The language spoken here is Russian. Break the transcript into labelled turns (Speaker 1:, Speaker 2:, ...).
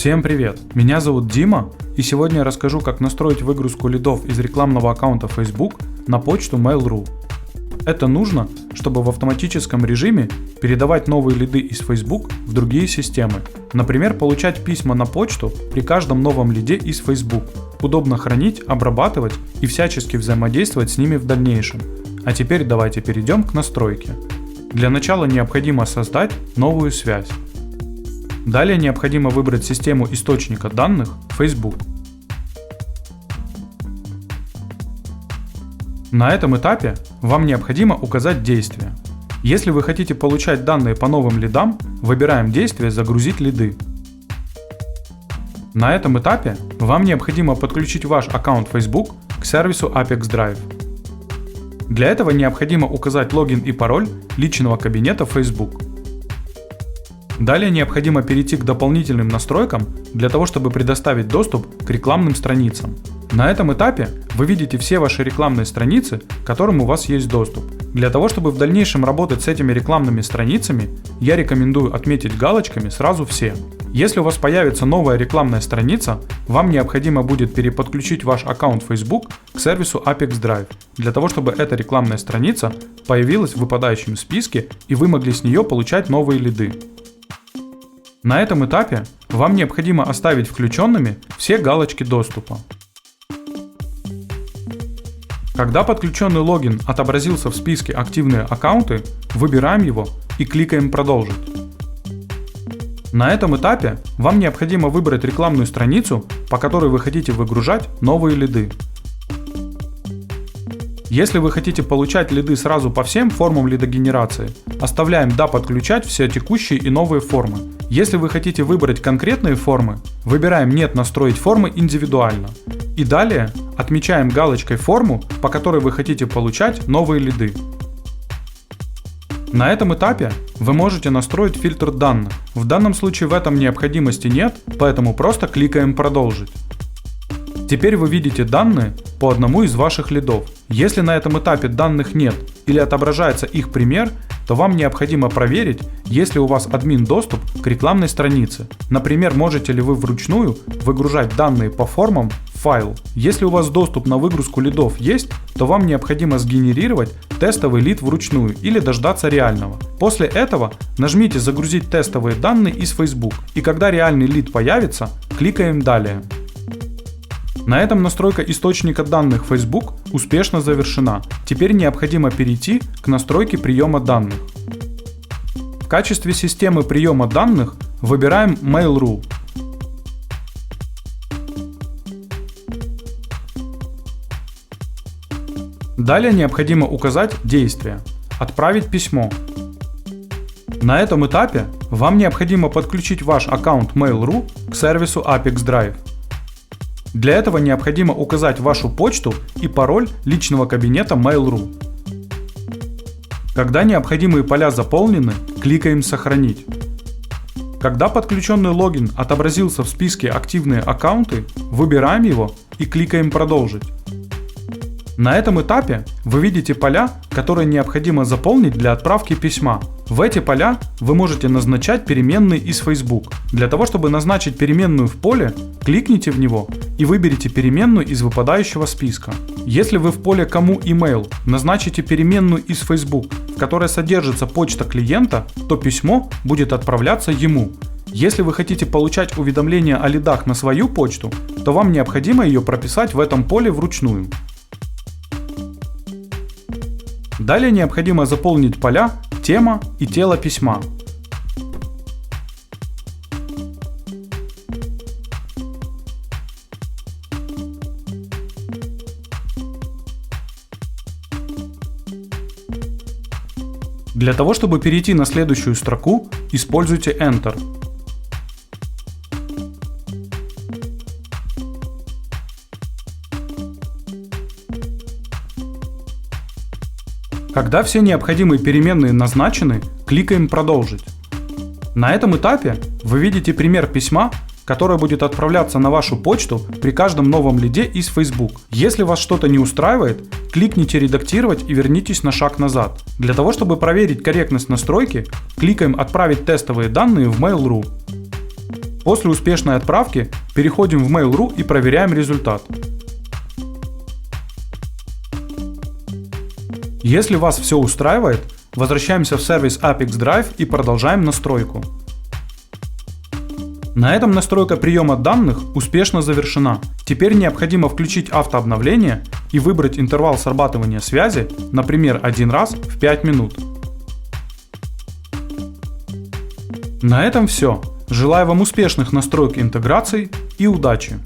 Speaker 1: Всем привет! Меня зовут Дима, и сегодня я расскажу, как настроить выгрузку лидов из рекламного аккаунта Facebook на почту Mail.ru. Это нужно, чтобы в автоматическом режиме передавать новые лиды из Facebook в другие системы. Например, получать письма на почту при каждом новом лиде из Facebook. Удобно хранить, обрабатывать и всячески взаимодействовать с ними в дальнейшем. А теперь давайте перейдем к настройке. Для начала необходимо создать новую связь. Далее необходимо выбрать систему источника данных Facebook. На этом этапе вам необходимо указать действие. Если вы хотите получать данные по новым лидам, выбираем действие «Загрузить лиды». На этом этапе вам необходимо подключить ваш аккаунт Facebook к сервису Apex Drive. Для этого необходимо указать логин и пароль личного кабинета Facebook. Далее необходимо перейти к дополнительным настройкам для того, чтобы предоставить доступ к рекламным страницам. На этом этапе вы видите все ваши рекламные страницы, к которым у вас есть доступ. Для того, чтобы в дальнейшем работать с этими рекламными страницами, я рекомендую отметить галочками сразу все. Если у вас появится новая рекламная страница, вам необходимо будет переподключить ваш аккаунт Facebook к сервису Apex Drive, для того, чтобы эта рекламная страница появилась в выпадающем списке и вы могли с нее получать новые лиды. На этом этапе вам необходимо оставить включенными все галочки доступа. Когда подключенный логин отобразился в списке «Активные аккаунты», выбираем его и кликаем «Продолжить». На этом этапе вам необходимо выбрать рекламную страницу, по которой вы хотите выгружать новые лиды. Если вы хотите получать лиды сразу по всем формам лидогенерации, оставляем «Да, подключать все текущие и новые формы». Если вы хотите выбрать конкретные формы, выбираем «Нет, настроить формы индивидуально». И далее отмечаем галочкой форму, по которой вы хотите получать новые лиды. На этом этапе вы можете настроить фильтр данных. В данном случае в этом необходимости нет, поэтому просто кликаем «Продолжить». Теперь вы видите данные по одному из ваших лидов. Если на этом этапе данных нет или отображается их пример, то вам необходимо проверить, есть ли у вас админ доступ к рекламной странице. Например, можете ли вы вручную выгружать данные по формам в файл. Если у вас доступ на выгрузку лидов есть, то вам необходимо сгенерировать тестовый лид вручную или дождаться реального. После этого нажмите «Загрузить тестовые данные из Facebook», и когда реальный лид появится, кликаем «Далее». На этом настройка источника данных Facebook успешно завершена. Теперь необходимо перейти к настройке приема данных. В качестве системы приема данных выбираем Mail.ru. Далее необходимо указать действие «Отправить письмо». На этом этапе вам необходимо подключить ваш аккаунт Mail.ru к сервису Apex Drive. Для этого необходимо указать вашу почту и пароль личного кабинета Mail.ru. Когда необходимые поля заполнены, кликаем «Сохранить». Когда подключенный логин отобразился в списке «Активные аккаунты», выбираем его и кликаем «Продолжить». На этом этапе вы видите поля, которые необходимо заполнить для отправки письма. В эти поля вы можете назначать переменные из Facebook. Для того, чтобы назначить переменную в поле, кликните в него и выберите переменную из выпадающего списка. Если вы в поле «Кому email» назначите переменную из Facebook, в которой содержится почта клиента, то письмо будет отправляться ему. Если вы хотите получать уведомления о лидах на свою почту, то вам необходимо ее прописать в этом поле вручную. Далее необходимо заполнить поля «Тема» и «Тело письма». Для того, чтобы перейти на следующую строку, используйте Enter. Когда все необходимые переменные назначены, кликаем «Продолжить». На этом этапе вы видите пример письма, которое будет отправляться на вашу почту при каждом новом лиде из Facebook. Если вас что-то не устраивает, кликните «Редактировать» и вернитесь на шаг назад. Для того, чтобы проверить корректность настройки, кликаем «Отправить тестовые данные в Mail.ru». После успешной отправки переходим в Mail.ru и проверяем результат. Если вас все устраивает, возвращаемся в сервис Apex Drive и продолжаем настройку. На этом настройка приема данных успешно завершена. Теперь необходимо включить автообновление и выбрать интервал срабатывания связи, например, 1 раз в 5 минут. На этом все. Желаю вам успешных настроек интеграций и удачи!